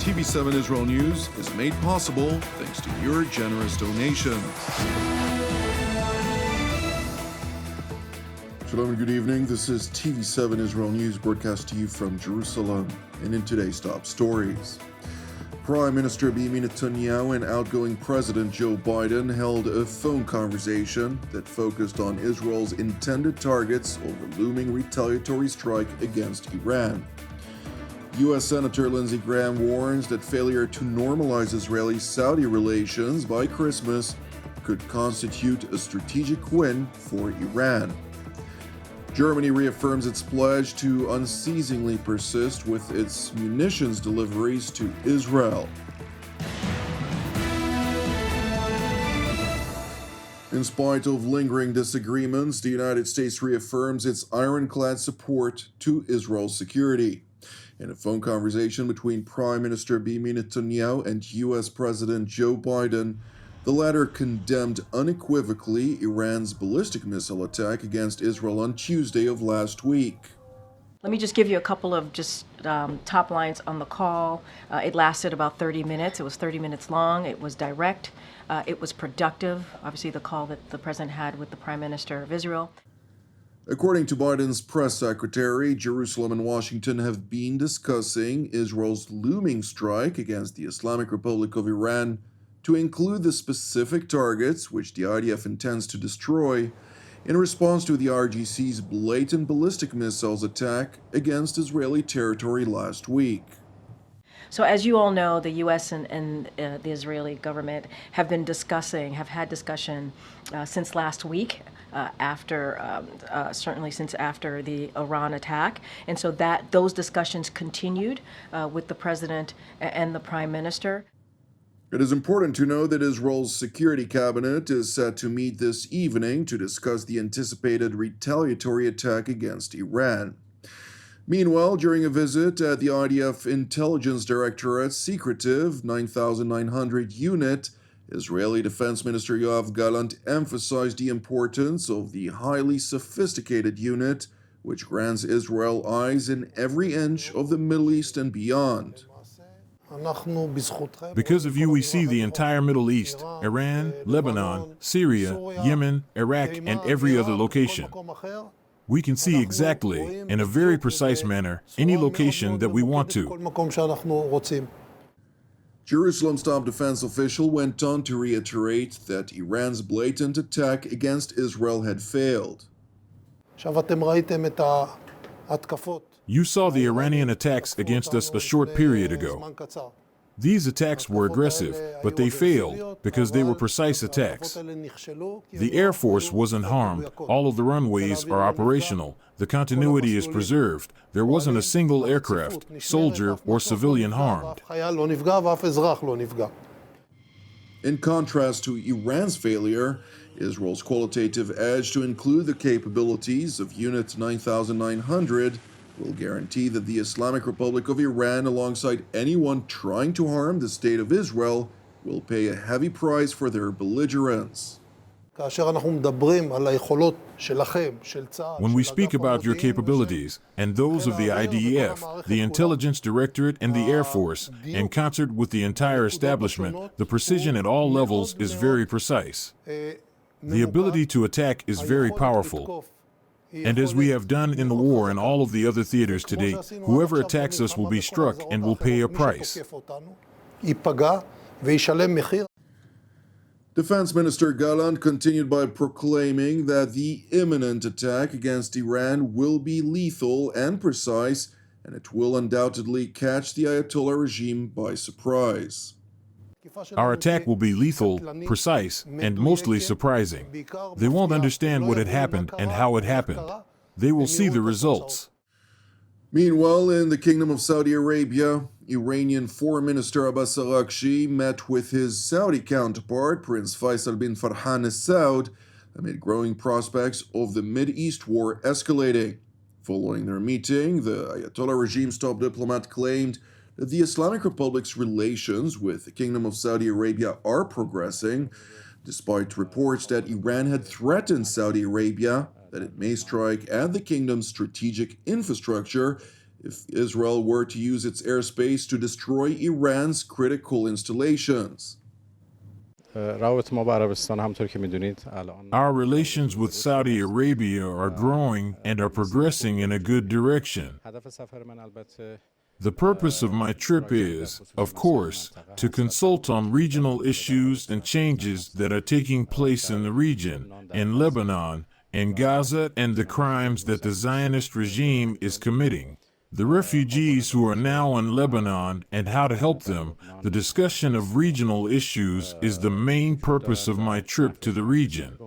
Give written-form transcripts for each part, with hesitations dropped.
TV7 Israel News is made possible thanks to your generous donations. Shalom and good evening. This is TV7 Israel News broadcast to you from Jerusalem. And in today's top stories, Prime Minister Benjamin Netanyahu and outgoing President Joe Biden held a phone conversation that focused on Israel's intended targets over looming retaliatory strike against Iran. U.S. Senator Lindsey Graham warns that failure to normalize Israeli-Saudi relations by Christmas could constitute a strategic win for Iran. Germany reaffirms its pledge to unceasingly persist with its munitions deliveries to Israel. In spite of lingering disagreements, the United States reaffirms its ironclad support to Israel's security. In a phone conversation between Prime Minister Benjamin Netanyahu and U.S. President Joe Biden, the latter condemned unequivocally Iran's ballistic missile attack against Israel on Tuesday of last week. Let me just give you a couple of top lines on the call. It lasted about 30 minutes. It was 30 minutes long. It was direct. It was productive. Obviously, the call that the president had with the Prime Minister of Israel. According to Biden's press secretary, Jerusalem and Washington have been discussing Israel's looming strike against the Islamic Republic of Iran to include the specific targets which the IDF intends to destroy in response to the RGC's blatant ballistic missiles attack against Israeli territory last week. So as you all know, the U.S. and the Israeli government have had discussion since last week, certainly since after the Iran attack. And so those discussions continued with the president and the prime minister. It is important to know that Israel's security cabinet is set to meet this evening to discuss the anticipated retaliatory attack against Iran. Meanwhile, during a visit at the IDF Intelligence Directorate's secretive 9,900 unit, Israeli Defense Minister Yoav Gallant emphasized the importance of the highly sophisticated unit, which grants Israel eyes in every inch of the Middle East and beyond. Because of you, we see the entire Middle East, Iran, Lebanon, Syria, Yemen, Iraq, and every other location. We can see exactly, in a very precise manner, any location that we want to. Jerusalem's top defense official went on to reiterate that Iran's blatant attack against Israel had failed. You saw the Iranian attacks against us a short period ago. These attacks were aggressive, but they failed because they were precise attacks. The Air Force wasn't harmed. All of the runways are operational. The continuity is preserved. There wasn't a single aircraft, soldier, or civilian harmed. In contrast to Iran's failure, Israel's qualitative edge to include the capabilities of Unit 9900 will guarantee that the Islamic Republic of Iran, alongside anyone trying to harm the State of Israel, will pay a heavy price for their belligerence. When we speak about your capabilities, and those of the IDF, the Intelligence Directorate, and the Air Force, in concert with the entire establishment, the precision at all levels is very precise. The ability to attack is very powerful. And as we have done in the war and all of the other theaters today, whoever attacks us will be struck and will pay a price. Defense Minister Gallant continued by proclaiming that the imminent attack against Iran will be lethal and precise, and it will undoubtedly catch the Ayatollah regime by surprise. Our attack will be lethal, precise, and mostly surprising. They won't understand what had happened and how it happened. They will see the results. Meanwhile, in the Kingdom of Saudi Arabia, Iranian Foreign Minister Abbas Araghchi met with his Saudi counterpart, Prince Faisal bin Farhan Al Saud, amid growing prospects of the Mid-East war escalating. Following their meeting, the Ayatollah regime's top diplomat claimed that the Islamic Republic's relations with the Kingdom of Saudi Arabia are progressing, despite reports that Iran had threatened Saudi Arabia that it may strike at the kingdom's strategic infrastructure if Israel were to use its airspace to destroy Iran's critical installations. Our relations with Saudi Arabia are growing and are progressing in a good direction. The purpose of my trip is, of course, to consult on regional issues and changes that are taking place in the region, in Lebanon, in Gaza, and the crimes that the Zionist regime is committing. The refugees who are now in Lebanon and how to help them, the discussion of regional issues is the main purpose of my trip to the region.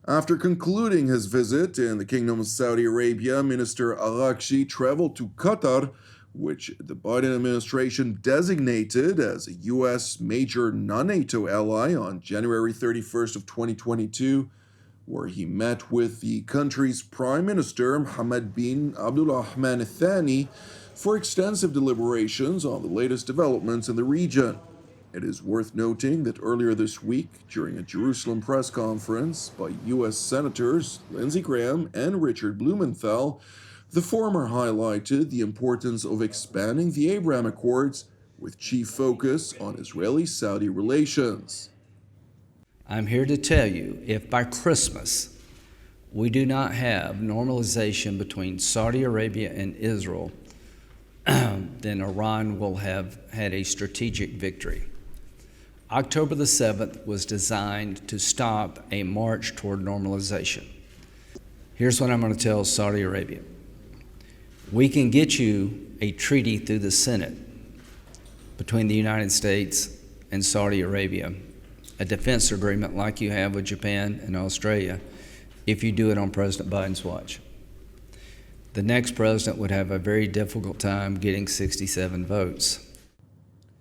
After concluding his visit in the Kingdom of Saudi Arabia, Minister Al-Rakshi traveled to Qatar, which the Biden administration designated as a U.S. major non-NATO ally on January 31st of 2022, where he met with the country's Prime Minister, Mohammed bin Abdulrahman Al-Thani, for extensive deliberations on the latest developments in the region. It is worth noting that earlier this week, during a Jerusalem press conference by U.S. Senators Lindsey Graham and Richard Blumenthal, the former highlighted the importance of expanding the Abraham Accords with chief focus on Israeli-Saudi relations. I'm here to tell you, if by Christmas we do not have normalization between Saudi Arabia and Israel, then Iran will have had a strategic victory. October the 7th was designed to stop a march toward normalization. Here's what I'm going to tell Saudi Arabia. We can get you a treaty through the Senate between the United States and Saudi Arabia, a defense agreement like you have with Japan and Australia, if you do it on President Biden's watch. The next president would have a very difficult time getting 67 votes.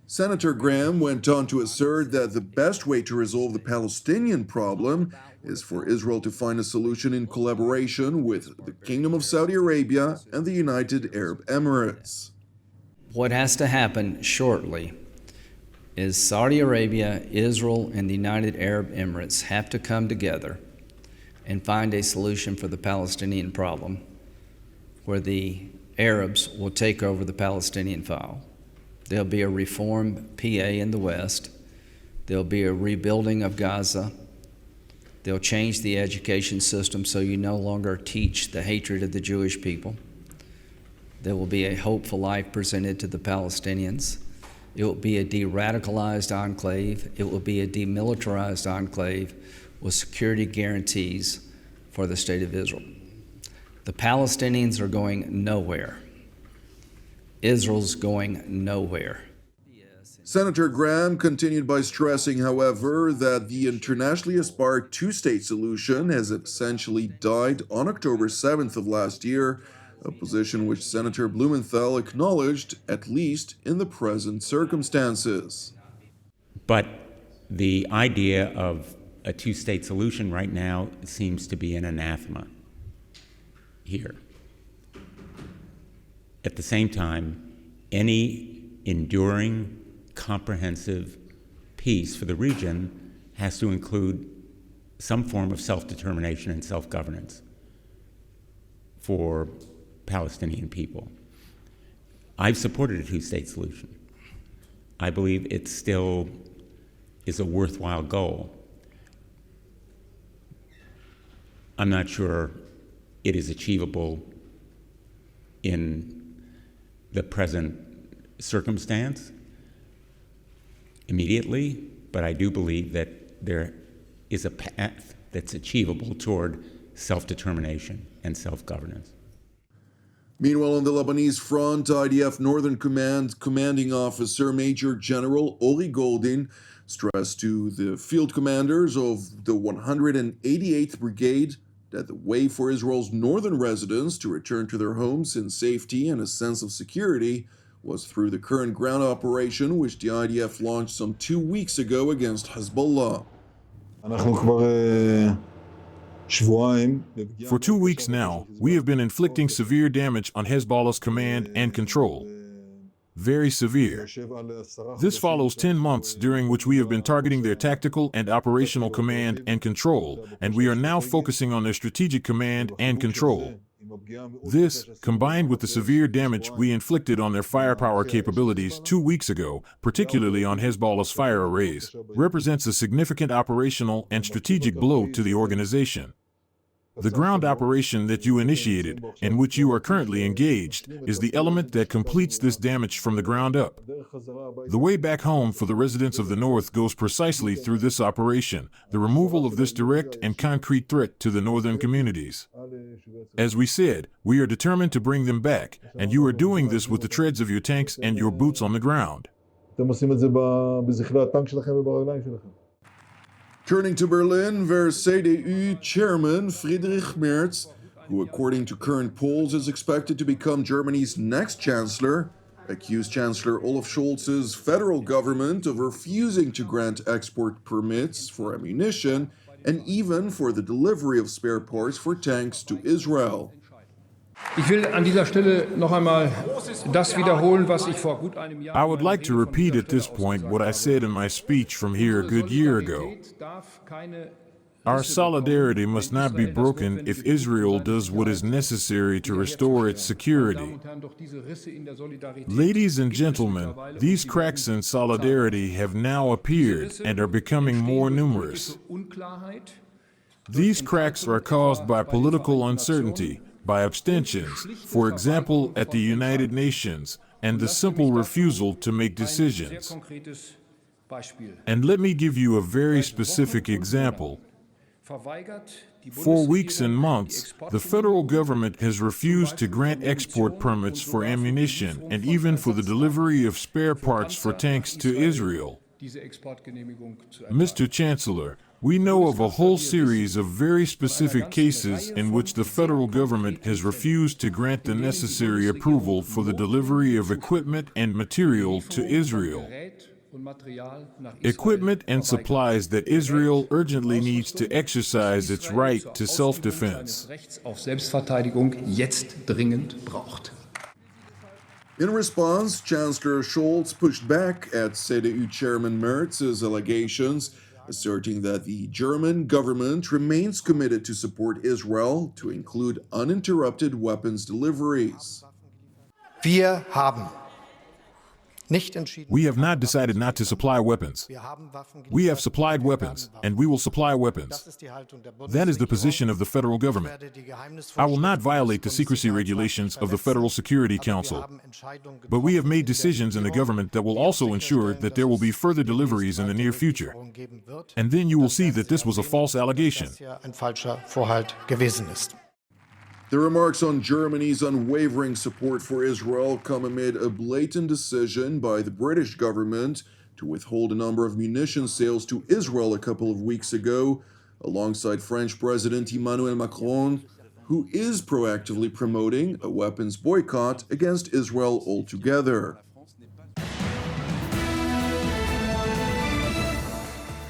Senator Graham went on to assert that the best way to resolve the Palestinian problem is for Israel to find a solution in collaboration with the Kingdom of Saudi Arabia and the United Arab Emirates. What has to happen shortly is Saudi Arabia, Israel, and the United Arab Emirates have to come together and find a solution for the Palestinian problem, where the Arabs will take over the Palestinian file. There'll be a reform PA in the West. There'll be a rebuilding of Gaza. They'll change the education system so you no longer teach the hatred of the Jewish people. There will be a hope for life presented to the Palestinians. It will be a de-radicalized enclave. It will be a demilitarized enclave with security guarantees for the State of Israel. The Palestinians are going nowhere. Israel's going nowhere. Senator Graham continued by stressing, however, that the internationally aspired two-state solution has essentially died on October 7th of last year, a position which Senator Blumenthal acknowledged, at least in the present circumstances. But the idea of a two-state solution right now seems to be an anathema here. At the same time, any enduring, comprehensive peace for the region has to include some form of self-determination and self-governance for Palestinian people. I've supported a two-state solution. I believe it still is a worthwhile goal. I'm not sure it is achievable in the present circumstance immediately, but I do believe that there is a path that's achievable toward self-determination and self-governance. Meanwhile, on the Lebanese front, IDF Northern Command commanding officer Major General Ori Goldin stressed to the field commanders of the 188th Brigade that the way for Israel's northern residents to return to their homes in safety and a sense of security was through the current ground operation which the IDF launched some 2 weeks ago against Hezbollah. For 2 weeks now, we have been inflicting severe damage on Hezbollah's command and control. very severe. This follows 10 months during which we have been targeting their tactical and operational command and control, and we are now focusing on their strategic command and control. This, combined with the severe damage we inflicted on their firepower capabilities 2 weeks ago, particularly on Hezbollah's fire arrays, represents a significant operational and strategic blow to the organization. The ground operation that you initiated, in which you are currently engaged, is the element that completes this damage from the ground up. The way back home for the residents of the North goes precisely through this operation, the removal of this direct and concrete threat to the northern communities. As we said, we are determined to bring them back, and you are doing this with the treads of your tanks and your boots on the ground. Turning to Berlin, where CDU chairman Friedrich Merz, who according to current polls is expected to become Germany's next chancellor, accused Chancellor Olaf Scholz's federal government of refusing to grant export permits for ammunition and even for the delivery of spare parts for tanks to Israel. Ich will an dieser Stelle noch einmal das wiederholen, was ich vor gut einem Jahr. I would like to repeat at this point what I said in my speech from here a good year ago. Our solidarity must not be broken if Israel does what is necessary to restore its security. Ladies and gentlemen, these cracks in solidarity have now appeared and are becoming more numerous. These cracks are caused by political uncertainty, by abstentions, for example, at the United Nations, and the simple refusal to make decisions. And let me give you a very specific example. For weeks and months, the federal government has refused to grant export permits for ammunition and even for the delivery of spare parts for tanks to Israel. Mr. Chancellor, we know of a whole series of very specific cases in which the federal government has refused to grant the necessary approval for the delivery of equipment and material to Israel. Equipment and supplies that Israel urgently needs to exercise its right to self-defense. In response, Chancellor Schultz pushed back at CDU chairman Merz's allegations, asserting that the German government remains committed to support Israel, to include uninterrupted weapons deliveries. We have not decided not to supply weapons. We have supplied weapons, and we will supply weapons. That is the position of the federal government. I will not violate the secrecy regulations of the Federal Security Council. But we have made decisions in the government that will also ensure that there will be further deliveries in the near future. And then you will see that this was a false allegation. The remarks on Germany's unwavering support for Israel come amid a blatant decision by the British government to withhold a number of munition sales to Israel a couple of weeks ago, alongside French President Emmanuel Macron, who is proactively promoting a weapons boycott against Israel altogether.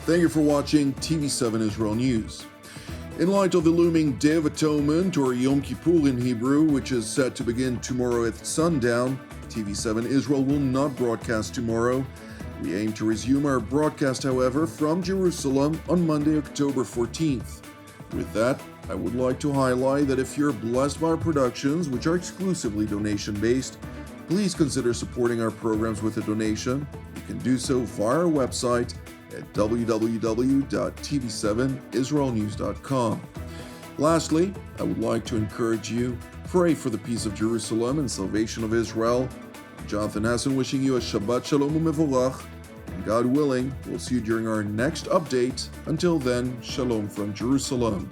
Thank you for watching TV7 Israel News. In light of the looming Day of Atonement, or Yom Kippur in Hebrew, which is set to begin tomorrow at sundown, TV7 Israel will not broadcast tomorrow. We aim to resume our broadcast, however, from Jerusalem on Monday, October 14th. With that, I would like to highlight that if you're blessed by our productions, which are exclusively donation-based, please consider supporting our programs with a donation. You can do so via our website at www.tv7israelnews.com. Lastly, I would like to encourage you, pray for the peace of Jerusalem and salvation of Israel. I'm Jonathan Hassan wishing you a Shabbat Shalom u'Mevorach, and God willing, we'll see you during our next update. Until then, Shalom from Jerusalem.